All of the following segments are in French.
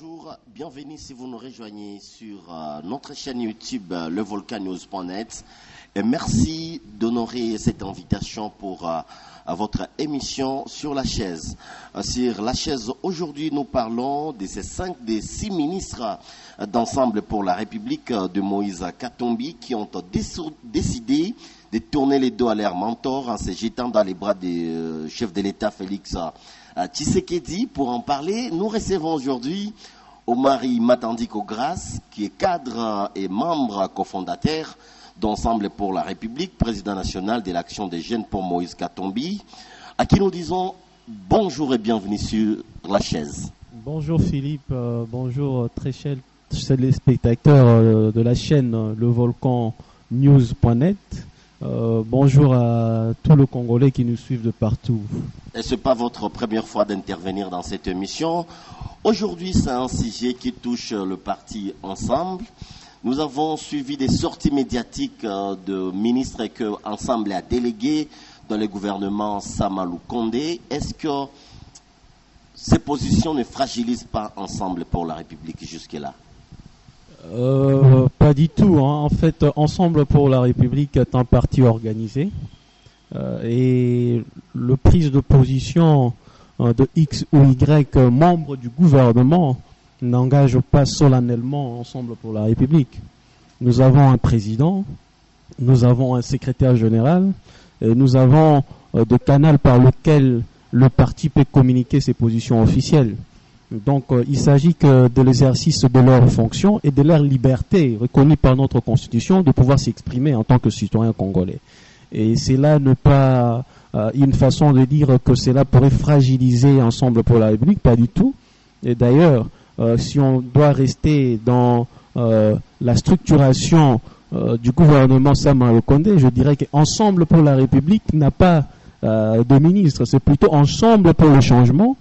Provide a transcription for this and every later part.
Bonjour, bienvenue si vous nous rejoignez sur notre chaîne YouTube levolcannews.net et merci d'honorer cette invitation pour votre émission sur la chaise. Sur la chaise, aujourd'hui, nous parlons de ces 6 ministres d'Ensemble pour la République de Moïse Katumbi qui ont décidé de tourner les dos à leur mentor en se jetant dans les bras du chef de l'État Félix Tshisekedi. Pour en parler, nous recevons aujourd'hui Omari Matandiko Grace, qui est cadre et membre cofondateur d'Ensemble pour la République, président national de l'Action des jeunes pour Moïse Katumbi, à qui nous disons bonjour et bienvenue sur la chaise. Bonjour Philippe, bonjour très chers téléspectateurs de la chaîne levolcannews.net. Bonjour à tous les Congolais qui nous suivent de partout. Et ce n'est pas votre première fois d'intervenir dans cette émission. Aujourd'hui, c'est un sujet qui touche le parti Ensemble. Nous avons suivi des sorties médiatiques de ministres que Ensemble a délégués dans le gouvernement Samalou Condé. Est-ce que ces positions ne fragilisent pas Ensemble pour la République jusque-là? Pas du tout. En fait, Ensemble pour la République est un parti organisé et le prise de position de X ou Y membres du gouvernement n'engage pas solennellement Ensemble pour la République. Nous avons un président, nous avons un secrétaire général, et nous avons des canaux par lesquels le parti peut communiquer ses positions officielles. Donc, il s'agit que de l'exercice de leurs fonctions et de leur liberté reconnue par notre Constitution de pouvoir s'exprimer en tant que citoyen congolais. Et c'est là ne pas une façon de dire que cela pourrait fragiliser Ensemble pour la République, pas du tout. Et d'ailleurs, si on doit rester dans la structuration du gouvernement Samalou Condé, je dirais qu'Ensemble pour la République n'a pas de ministre, c'est plutôt Ensemble pour le changement,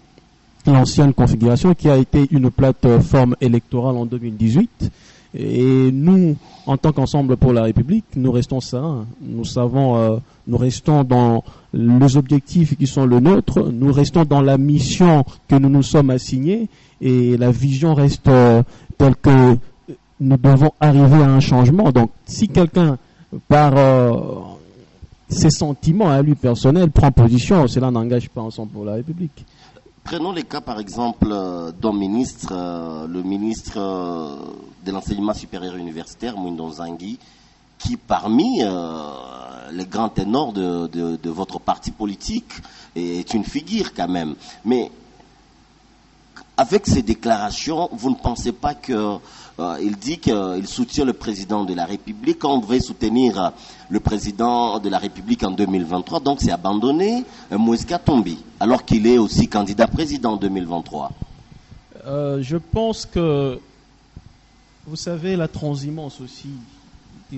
l'ancienne configuration qui a été une plateforme électorale en 2018. Et nous, en tant qu'Ensemble pour la République, nous restons sereins. Nous savons, nous restons dans les objectifs qui sont les nôtres, nous restons dans la mission que nous nous sommes assignés et la vision reste telle que nous devons arriver à un changement. Donc, si quelqu'un, par ses sentiments à lui personnel, prend position, cela n'engage pas Ensemble pour la République. Prenons les cas, par exemple, d'un ministre, le ministre de l'enseignement supérieur universitaire, Mwindo Nzangi, qui, parmi les grands ténors de votre parti politique, est une figure quand même. Mais avec ces déclarations, vous ne pensez pas qu'il dit qu'il soutient le président de la République quand on devait soutenir le président de la République en 2023, donc c'est abandonné Moïse Katumbi, alors qu'il est aussi candidat président en 2023. Je pense que, vous savez, la transhumance aussi,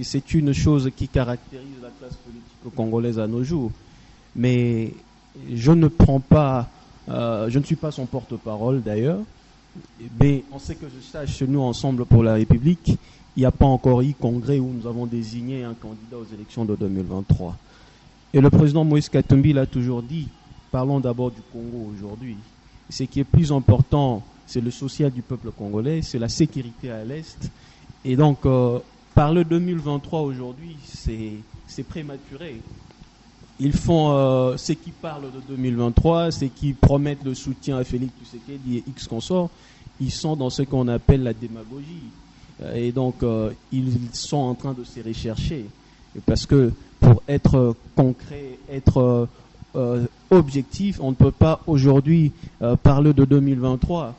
c'est une chose qui caractérise la classe politique congolaise à nos jours. Mais je ne suis pas son porte-parole d'ailleurs, mais on sait que je sache, nous, Ensemble pour la République, il n'y a pas encore eu congrès où nous avons désigné un candidat aux élections de 2023. Et le président Moïse Katumbi l'a toujours dit, parlons d'abord du Congo aujourd'hui. Ce qui est plus important, c'est le social du peuple congolais, c'est la sécurité à l'Est. Et donc, parler 2023 aujourd'hui, c'est prématuré. Ils font ceux qui parlent de 2023, ceux qui promettent le soutien à Félix Tshisekedi et X consorts, ils sont dans ce qu'on appelle la démagogie. Et donc, ils sont en train de se rechercher. Parce que pour être concret, être objectif, on ne peut pas aujourd'hui parler de 2023.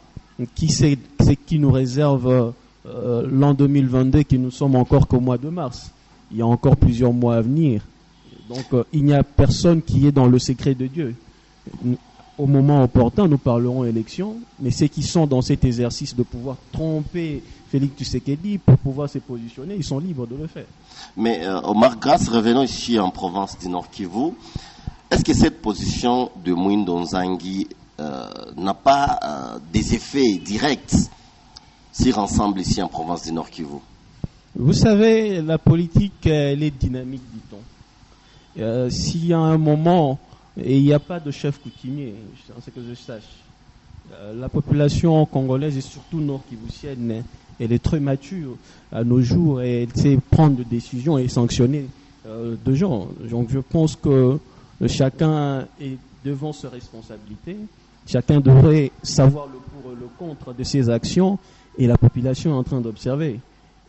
Qui sait ce qui nous réserve l'an 2022, qui nous sommes encore qu'au mois de mars. Il y a encore plusieurs mois à venir. Donc, il n'y a personne qui est dans le secret de Dieu. Au moment opportun, nous parlerons élection, mais ceux qui sont dans cet exercice de pouvoir tromper Félix Tshisekedi pour pouvoir se positionner, ils sont libres de le faire. Mais Omar Grace, revenons ici en province du Nord Kivu. Est-ce que cette position de Mwindo Nzangi n'a pas des effets directs sur Ensemble ici en province du Nord Kivu? Vous savez, la politique, elle est dynamique, dit-on. S'il y a un moment, et il n'y a pas de chef coutumier, c'est ce que je sache. La population congolaise et surtout nord-kivusienne, elle est très mature à nos jours et elle sait prendre des décisions et sanctionner de gens. Donc je pense que chacun est devant ses responsabilités. Chacun devrait savoir le pour et le contre de ses actions et la population est en train d'observer.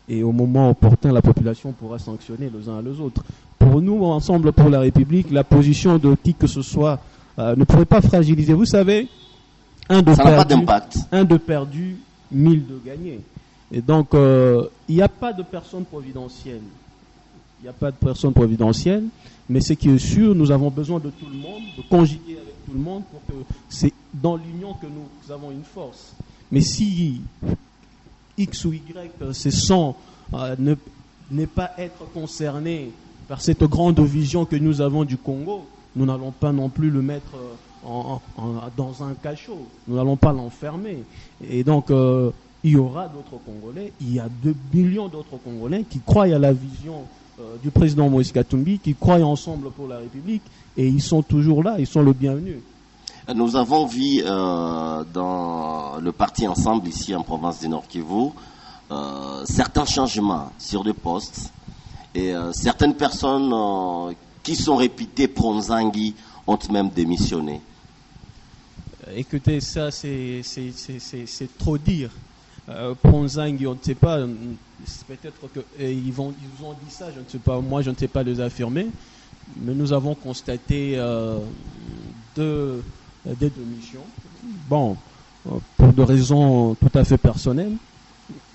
Et au moment opportun, la population pourra sanctionner les uns les autres. Pour nous, Ensemble pour la République, la position de qui que ce soit ne pourrait pas fragiliser. Vous savez, un de perdu, 1000 de gagné. Et donc, il n'y a pas de personne providentielle. Il n'y a pas de personne providentielle, mais ce qui est sûr, nous avons besoin de tout le monde, de conjuguer avec tout le monde pour que c'est dans l'union que nous avons une force. Mais si X ou Y se sent ne pas être concerné par cette grande vision que nous avons du Congo, nous n'allons pas non plus le mettre dans un cachot. Nous n'allons pas l'enfermer. Et donc, il y aura d'autres Congolais. Il y a 2 millions d'autres Congolais qui croient à la vision du président Moïse Katumbi, qui croient Ensemble pour la République. Et ils sont toujours là. Ils sont le bienvenu. Nous avons vu dans le parti Ensemble, ici en province du Nord Kivu, certains changements sur des postes. Et certaines personnes qui sont réputées pro-Nzangi ont même démissionné. Écoutez, ça c'est trop dire. Pro-Nzangi, on ne sait pas. Peut-être qu'ils vous ont dit ça, je ne sais pas. Moi, je ne sais pas les affirmer. Mais nous avons constaté des démissions. Bon, pour des raisons tout à fait personnelles.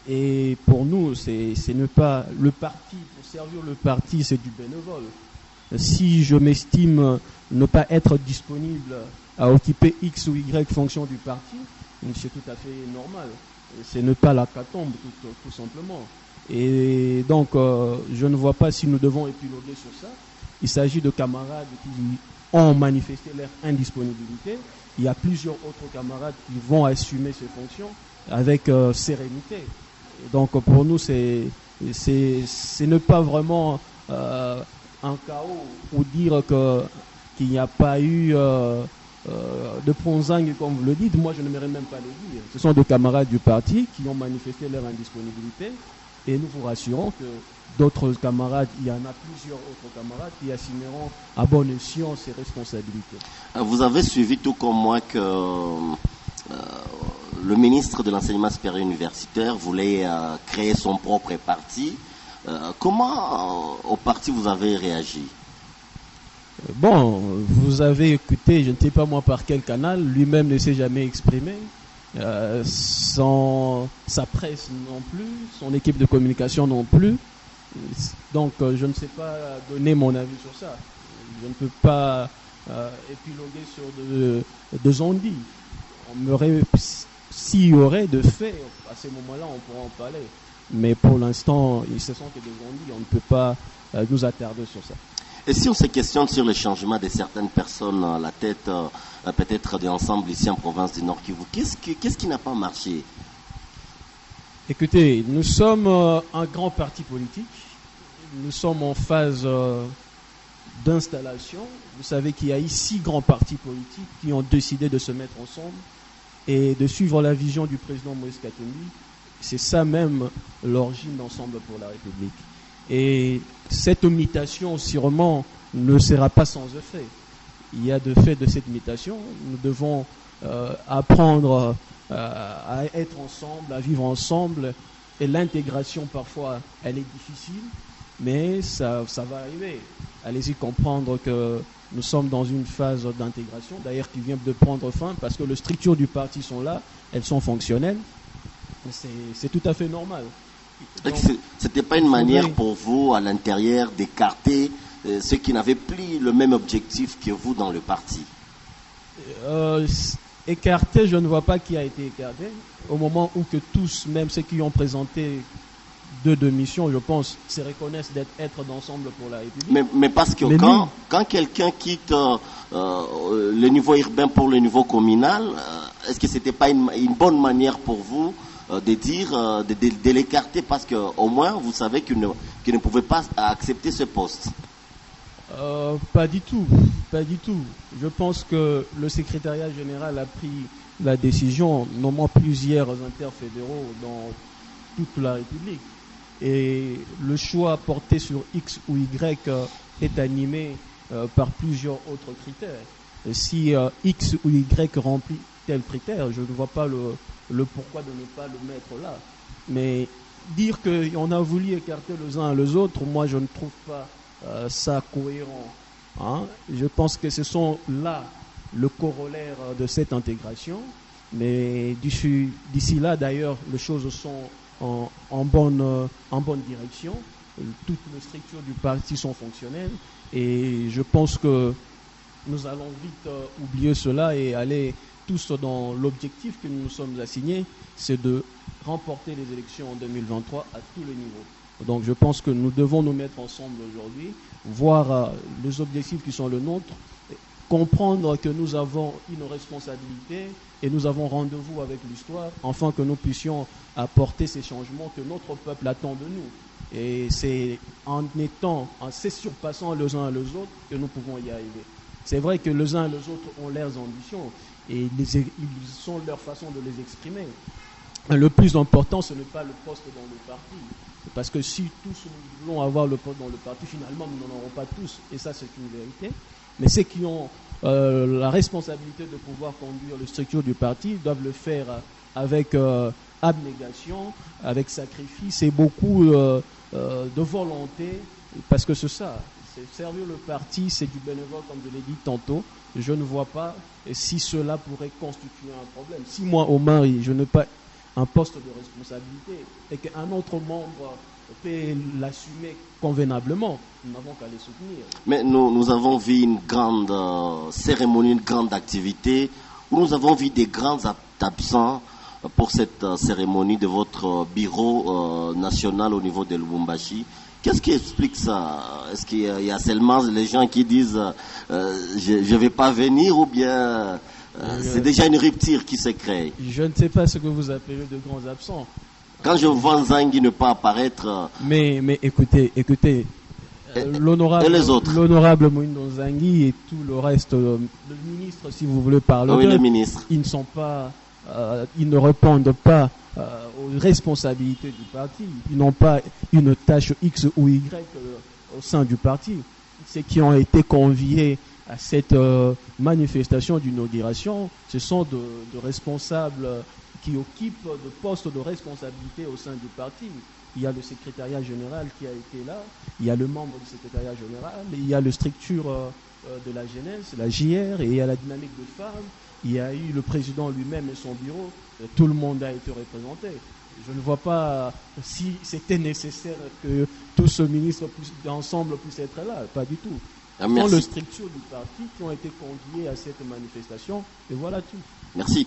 Et pour nous, c'est ne pas le parti. Pour servir le parti, c'est du bénévole. Si je m'estime ne pas être disponible à occuper X ou Y fonction du parti, c'est tout à fait normal. C'est ne pas la catombe, tout simplement. Et donc, je ne vois pas si nous devons épiloguer sur ça. Il s'agit de camarades qui ont manifesté leur indisponibilité. Il y a plusieurs autres camarades qui vont assumer ces fonctions avec sérénité. Et donc, pour nous, c'est ne pas vraiment un chaos ou dire qu'il n'y a pas eu de pro-Nzangi, comme vous le dites. Moi, je ne m'aimerais même pas le dire. Ce sont des camarades du parti qui ont manifesté leur indisponibilité et nous vous rassurons que d'autres camarades, il y en a plusieurs autres camarades qui assumeront à bon escient ces responsabilités. Vous avez suivi tout comme moi que le ministre de l'Enseignement supérieur universitaire voulait créer son propre parti. Comment au parti vous avez réagi? Bon, vous avez écouté, je ne sais pas moi par quel canal, lui-même ne s'est jamais exprimé. Sa presse non plus, son équipe de communication non plus. Donc je ne sais pas donner mon avis sur ça. Je ne peux pas épiloguer sur des ondits. S'il y aurait de faits, à ce moment-là, on pourra en parler. Mais pour l'instant, ce sont que des ondits. On ne peut pas nous attarder sur ça. Et si on se questionne sur le changement de certaines personnes à la tête, peut-être de l'ensemble ici en province du Nord Kivu, qu'est-ce qui n'a pas marché? Écoutez, nous sommes un grand parti politique. Nous sommes en phase d'installation. Vous savez qu'il y a ici 6 grands partis politiques qui ont décidé de se mettre ensemble et de suivre la vision du président Moïse Katumbi. C'est ça même l'origine d'Ensemble pour la République. Et cette mutation, sûrement, ne sera pas sans effet. Il y a de fait de cette mutation. Nous devons apprendre à être ensemble, à vivre ensemble. Et l'intégration, parfois, elle est difficile, mais ça va arriver. Allez-y comprendre que nous sommes dans une phase d'intégration, d'ailleurs qui vient de prendre fin, parce que les structures du parti sont là, elles sont fonctionnelles. C'est tout à fait normal. C'était pas une manière pour vous, à l'intérieur, d'écarter ceux qui n'avaient plus le même objectif que vous dans le parti? Écarté, je ne vois pas qui a été écarté. Au moment où que tous, même ceux qui ont présenté 2 démissions, je pense, se reconnaissent d'être d'Ensemble pour la République. Mais parce que quand quelqu'un quitte le niveau urbain pour le niveau communal, est-ce que c'était pas une bonne manière pour vous de dire, de l'écarter, parce qu'au moins vous savez qu'il ne pouvait pas accepter ce poste? Pas du tout. Je pense que le secrétariat général a pris la décision nommant plusieurs interfédéraux dans toute la République. Et le choix porté sur X ou Y est animé par plusieurs autres critères. Et si X ou Y remplit tel critère, je ne vois pas le pourquoi de ne pas le mettre là. Mais dire qu'on a voulu écarter les uns les autres, moi je ne trouve pas ça cohérent. Hein. Je pense que ce sont là le corollaire de cette intégration. Mais d'ici là, d'ailleurs, les choses sont en bonne direction. Toutes les structures du parti sont fonctionnelles. Et je pense que nous allons vite oublier cela et aller tous dans l'objectif que nous nous sommes assignés, c'est de remporter les élections en 2023 à tous les niveaux. Donc je pense que nous devons nous mettre ensemble aujourd'hui, voir les objectifs qui sont les nôtres, comprendre que nous avons une responsabilité et nous avons rendez-vous avec l'histoire, afin que nous puissions apporter ces changements que notre peuple attend de nous. Et c'est en se surpassant les uns les autres que nous pouvons y arriver. C'est vrai que les uns et les autres ont leurs ambitions et ils ont leur façon de les exprimer. Le plus important, ce n'est pas le poste dans le parti. Parce que si tous nous voulons avoir le poste dans le parti, finalement, nous n'en aurons pas tous. Et ça, c'est une vérité. Mais ceux qui ont la responsabilité de pouvoir conduire les structures du parti doivent le faire avec abnégation, avec sacrifice et beaucoup de volonté. Parce que c'est ça. C'est servir le parti, c'est du bénévole, comme je l'ai dit tantôt. Je ne vois pas si cela pourrait constituer un problème. Si moi, Omar, je n'ai pas un poste de responsabilité et qu'un autre membre peut l'assumer convenablement, nous n'avons qu'à les soutenir. Mais nous avons vu une grande cérémonie, une grande activité, où nous avons vu des grands absents pour cette cérémonie de votre bureau national au niveau de Lubumbashi. Qu'est-ce qui explique ça? Est-ce qu'il y a seulement les gens qui disent je ne vais pas venir ou bien c'est déjà une rupture qui se crée? Je ne sais pas ce que vous appelez de grands absents. Quand je vois Nzangi ne pas apparaître... Mais écoutez, l'honorable Moïndo Nzangi et tout le reste, le ministre, si vous voulez parler oui, le ministre. Ils ne sont pas, ils ne répondent pas aux responsabilités du parti. Ils n'ont pas une tâche X ou Y au sein du parti. Ceux qui ont été conviés à cette manifestation d'inauguration, ce sont de responsables qui occupent de postes de responsabilité au sein du parti. Il y a le secrétariat général qui a été là, il y a le membre du secrétariat général, il y a la structure de la jeunesse, la JR, et il y a la dynamique de femmes, il y a eu le président lui-même et son bureau, tout le monde a été représenté. Je ne vois pas si c'était nécessaire que tous ce ministre d'ensemble puissent être là, pas du tout. Ce sont les structures du parti qui ont été conviées à cette manifestation, et voilà tout. Merci.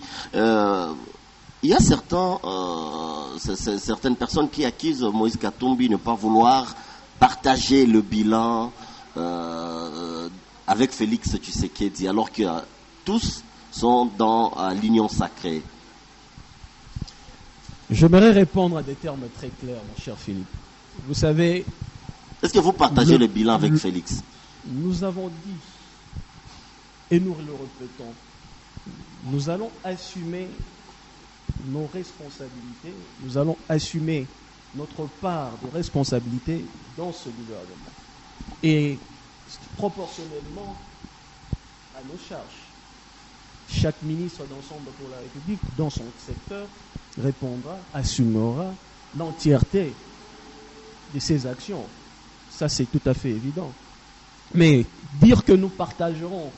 Il y a certaines personnes qui accusent Moïse Katumbi de ne pas vouloir partager le bilan avec Félix Tshisekedi, alors que tous sont dans l'union sacrée. J'aimerais répondre à des termes très clairs, mon cher Philippe. Vous savez... Est-ce que vous partagez le bilan avec Félix? Nous avons dit, et nous le répétons, nous allons assumer nos responsabilités, nous allons assumer notre part de responsabilité dans ce gouvernement. Et proportionnellement à nos charges. Chaque ministre d'Ensemble pour la République, dans son secteur, répondra, assumera l'entièreté de ses actions. Ça, c'est tout à fait évident. Mais dire que nous partagerons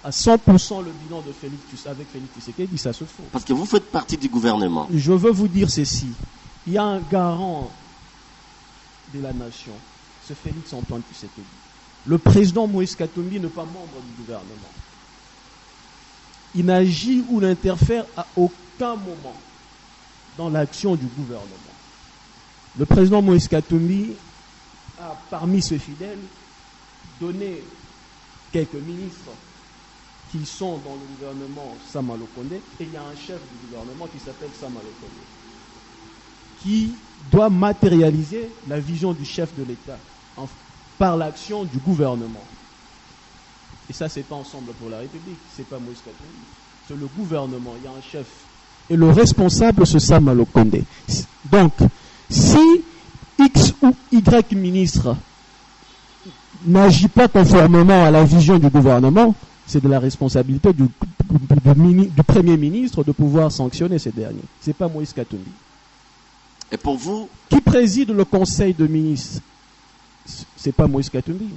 à 100% le bilan de Félix avec Félix Tshisekedi, ça se faut. Parce que vous faites partie du gouvernement. Je veux vous dire ceci. Il y a un garant de la nation, c'est Félix Antoine Tshisekedi. Le président Moïse Katumbi n'est pas membre du gouvernement. Il n'agit ou n'interfère à aucun moment dans l'action du gouvernement. Le président Moïse Katumbi a, parmi ses fidèles, donné quelques ministres qui sont dans le gouvernement Sama Lokonde, et il y a un chef du gouvernement qui s'appelle Sama Lokonde, qui doit matérialiser la vision du chef de l'État par l'action du gouvernement. Et ça, c'est pas Ensemble pour la République, c'est pas Moïse Katumbi. c'est le gouvernement, il y a un chef. Et le responsable, c'est Sam Alokonde. Donc, si X ou Y ministre n'agit pas conformément à la vision du gouvernement, c'est de la responsabilité du Premier ministre de pouvoir sanctionner ces derniers. Ce n'est pas Moïse Katumbi. Et pour vous, qui préside le conseil de ministres? Ce n'est pas Moïse Katumbi.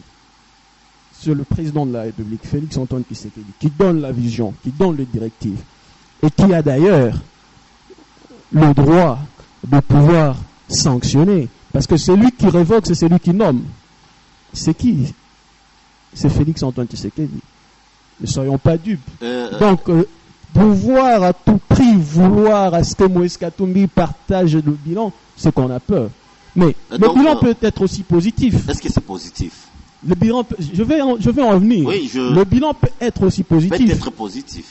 C'est le président de la République, Félix Antoine Tshisekedi, qui donne la vision, qui donne les directives, et qui a d'ailleurs le droit de pouvoir sanctionner. Parce que c'est lui qui révoque, c'est celui qui nomme. C'est qui? C'est Félix Antoine Tshisekedi. Ne soyons pas dupes. Donc, pouvoir à tout prix vouloir à ce que Moïse Katumbi partage le bilan, c'est qu'on a peur. Mais le bilan peut être aussi positif. Est-ce que c'est positif? Le bilan, je vais en venir. Oui, le bilan peut être aussi positif. Peut être positif.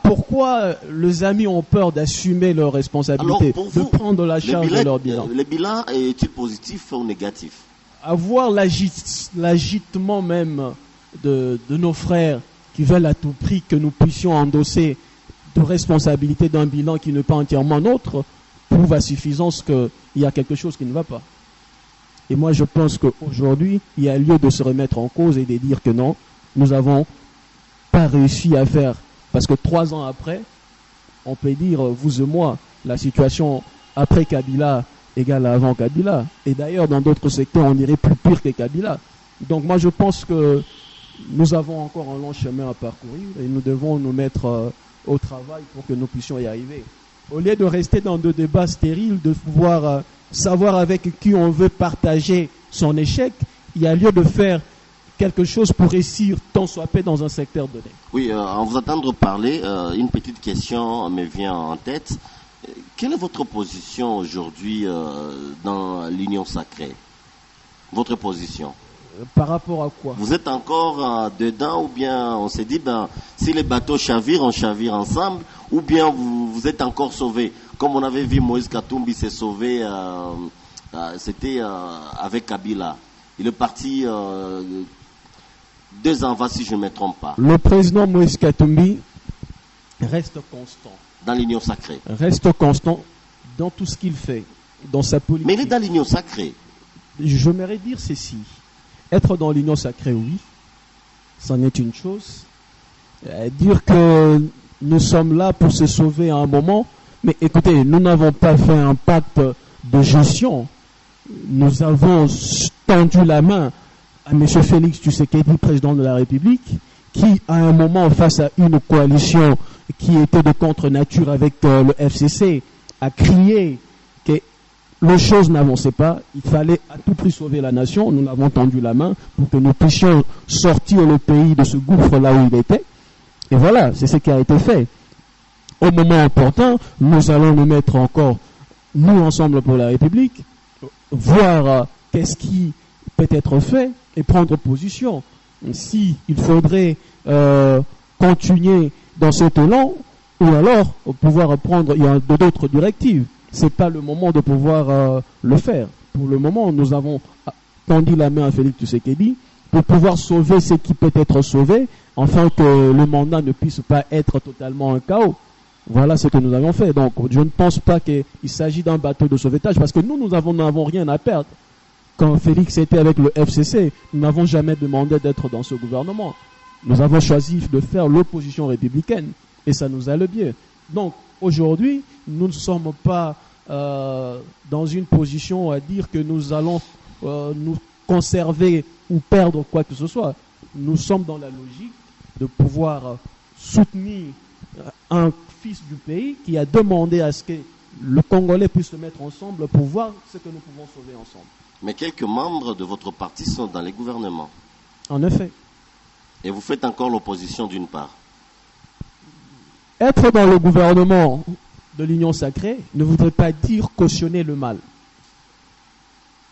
Pourquoi les amis ont peur d'assumer leurs responsabilités, de prendre la charge de leur bilan? Le bilan est-il positif ou négatif? Avoir l'agitement même de nos frères qui veulent à tout prix que nous puissions endosser de responsabilité d'un bilan qui n'est pas entièrement nôtre, prouve à suffisance qu'il y a quelque chose qui ne va pas. Et moi, je pense qu'aujourd'hui, il y a lieu de se remettre en cause et de dire que non, nous n'avons pas réussi à faire. Parce que 3 ans après, on peut dire, vous et moi, la situation après Kabila égale avant Kabila. Et d'ailleurs, dans d'autres secteurs, on dirait plus pire que Kabila. Donc moi, je pense que nous avons encore un long chemin à parcourir et nous devons nous mettre au travail pour que nous puissions y arriver. Au lieu de rester dans des débats stériles, de pouvoir savoir avec qui on veut partager son échec, il y a lieu de faire quelque chose pour réussir tant soit peu dans un secteur donné. Oui, en vous entendre parler, une petite question me vient en tête. Quelle est votre position aujourd'hui dans l'Union sacrée? Votre position? Par rapport à quoi? Vous êtes encore dedans ou bien on s'est dit, si les bateaux chavirent, on chavire ensemble, ou bien vous êtes encore sauvés? Comme on avait vu Moïse Katumbi s'est sauvé, c'était avec Kabila. Il est parti 2 ans avant, si je ne me trompe pas. Le président Moïse Katumbi reste constant. Dans l'Union sacrée. Reste constant dans tout ce qu'il fait, dans sa politique. Mais il est dans l'Union sacrée. J'aimerais dire ceci. Être dans l'Union sacrée, oui, c'en est une chose. Dire que nous sommes là pour se sauver à un moment, mais écoutez, nous n'avons pas fait un pacte de gestion. Nous avons tendu la main à M. Félix Tshisekedi, président de la République, qui, à un moment, face à une coalition qui était de contre-nature avec le FCC, a crié que les choses n'avançaient pas, il fallait à tout prix sauver la nation. Nous l'avons tendu la main pour que nous puissions sortir le pays de ce gouffre là où il était. Et voilà, c'est ce qui a été fait. Au moment important, nous allons nous mettre encore, nous ensemble pour la République, voir qu'est-ce qui peut être fait et prendre position. Si il faudrait continuer dans cet élan, ou alors pouvoir prendre, il y a d'autres directives. C'est pas le moment de pouvoir le faire. Pour le moment, nous avons tendu la main à Félix Tshisekedi pour pouvoir sauver ce qui peut être sauvé, afin que le mandat ne puisse pas être totalement un chaos. Voilà ce que nous avons fait. Donc, je ne pense pas qu'il s'agit d'un bateau de sauvetage, parce que nous n'avons rien à perdre. Quand Félix était avec le FCC, nous n'avons jamais demandé d'être dans ce gouvernement. Nous avons choisi de faire l'opposition républicaine, et ça nous allait bien. Donc, aujourd'hui, nous ne sommes pas dans une position à dire que nous allons nous conserver ou perdre quoi que ce soit. Nous sommes dans la logique de pouvoir soutenir un fils du pays qui a demandé à ce que le Congolais puisse se mettre ensemble pour voir ce que nous pouvons sauver ensemble. Mais quelques membres de votre parti sont dans les gouvernements. En effet. Et vous faites encore l'opposition d'une part. Être dans le gouvernement de l'Union sacrée ne voudrait pas dire cautionner le mal.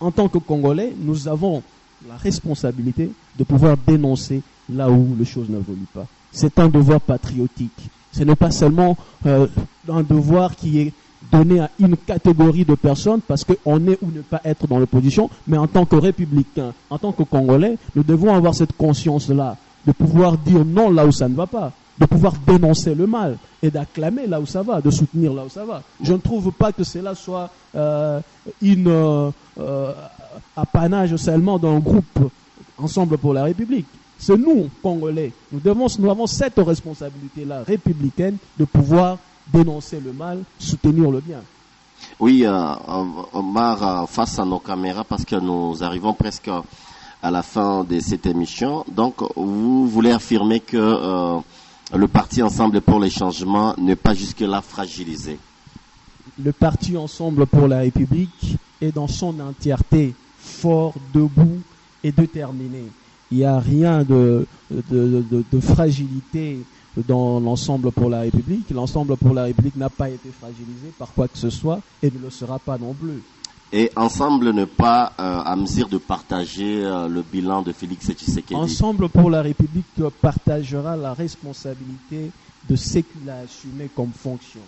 En tant que Congolais, nous avons la responsabilité de pouvoir dénoncer là où les choses n'évoluent pas. C'est un devoir patriotique. Ce n'est pas seulement un devoir qui est donné à une catégorie de personnes parce qu'on est ou ne pas être dans l'opposition, mais en tant que républicain, en tant que Congolais, nous devons avoir cette conscience-là de pouvoir dire non là où ça ne va pas. de pouvoir dénoncer le mal et d'acclamer là où ça va, de soutenir là où ça va. Je ne trouve pas que cela soit apanage seulement d'un groupe Ensemble pour la République. C'est nous, Congolais. Nous avons cette responsabilité-là républicaine de pouvoir dénoncer le mal, soutenir le bien. Oui, Omar, face à nos caméras, parce que nous arrivons presque à la fin de cette émission. Donc, vous voulez affirmer que le parti Ensemble pour les changements n'est pas jusque-là fragilisé? Le parti Ensemble pour la République est dans son entièreté fort, debout et déterminé. Il n'y a rien de fragilité dans l'Ensemble pour la République. L'Ensemble pour la République n'a pas été fragilisé par quoi que ce soit et ne le sera pas non plus. Et Ensemble n'est pas à mesure de partager le bilan de Félix Tshisekedi? Ensemble pour la République partagera la responsabilité de ce qu'il a assumé comme fonction.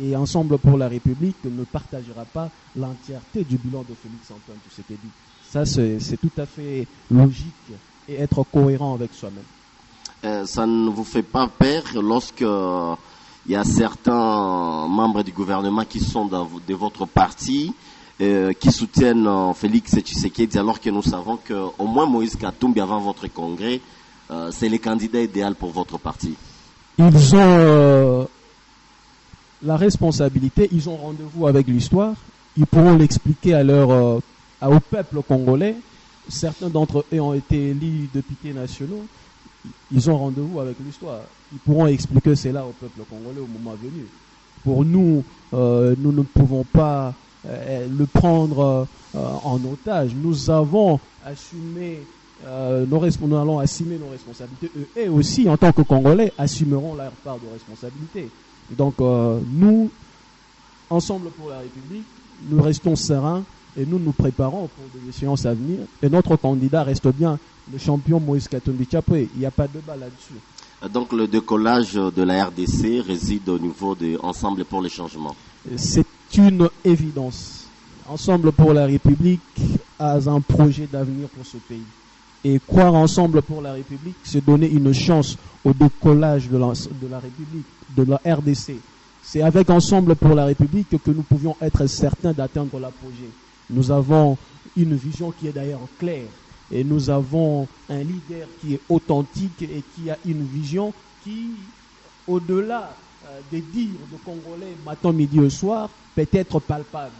Et Ensemble pour la République ne partagera pas l'entièreté du bilan de Félix Antoine Tshisekedi. Ça, c'est tout à fait logique et être cohérent avec soi-même. Ça ne vous fait pas peur lorsque il y a certains membres du gouvernement qui sont de votre parti, qui soutiennent Félix Tshisekedi, alors que nous savons qu'au moins Moïse Katumbi, avant votre congrès, c'est le candidat idéal pour votre parti? Ils ont la responsabilité, ils ont rendez-vous avec l'histoire, ils pourront l'expliquer au peuple congolais. Certains d'entre eux ont été élus députés nationaux. Ils ont rendez-vous avec l'histoire. Ils pourront expliquer cela au peuple congolais au moment venu. Pour nous, nous ne pouvons pas le prendre en otage. Nous avons assumé nous allons assumer nos responsabilités. Eux aussi, en tant que Congolais, assumeront leur part de responsabilité. Donc, nous, Ensemble pour la République, nous restons sereins et nous nous préparons pour des échéances à venir. Et notre candidat reste bien le champion Moïse Katumbi Chapwe. Il n'y a pas de débat là-dessus. Donc, le décollage de la RDC réside au niveau de Ensemble pour les changements? C'est une évidence. Ensemble pour la République a un projet d'avenir pour ce pays. Et croire Ensemble pour la République, c'est donner une chance au décollage de la République, de la RDC. C'est avec Ensemble pour la République que nous pouvions être certains d'atteindre l'apogée. Nous avons une vision qui est d'ailleurs claire. Et nous avons un leader qui est authentique et qui a une vision qui, au-delà des dires de Congolais matin, midi et soir, peut être palpable.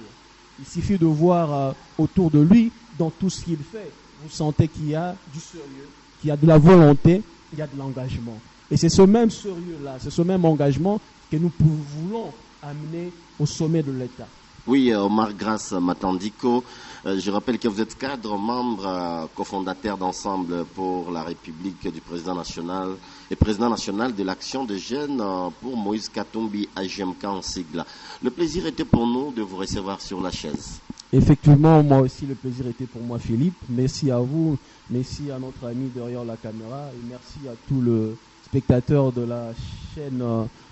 Il suffit de voir autour de lui, dans tout ce qu'il fait, vous sentez qu'il y a du sérieux, qu'il y a de la volonté, il y a de l'engagement. Et c'est ce même sérieux-là, c'est ce même engagement que nous voulons amener au sommet de l'État. Oui, Omar Grace Matandiko, je rappelle que vous êtes cadre, membre, cofondateur d'Ensemble pour la République du président national et président national de l'Action de jeunes pour Moïse Katumbi, AGMK en sigle. Le plaisir était pour nous de vous recevoir sur la chaise. Effectivement, moi aussi, le plaisir était pour moi, Philippe. Merci à vous, merci à notre ami derrière la caméra et merci à tous les spectateurs de la chaîne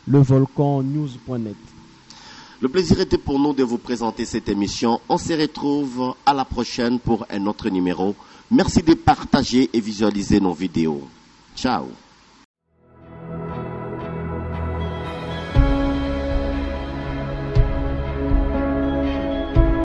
levolcannews.net. Le plaisir était pour nous de vous présenter cette émission. On se retrouve à la prochaine pour un autre numéro. Merci de partager et visualiser nos vidéos. Ciao.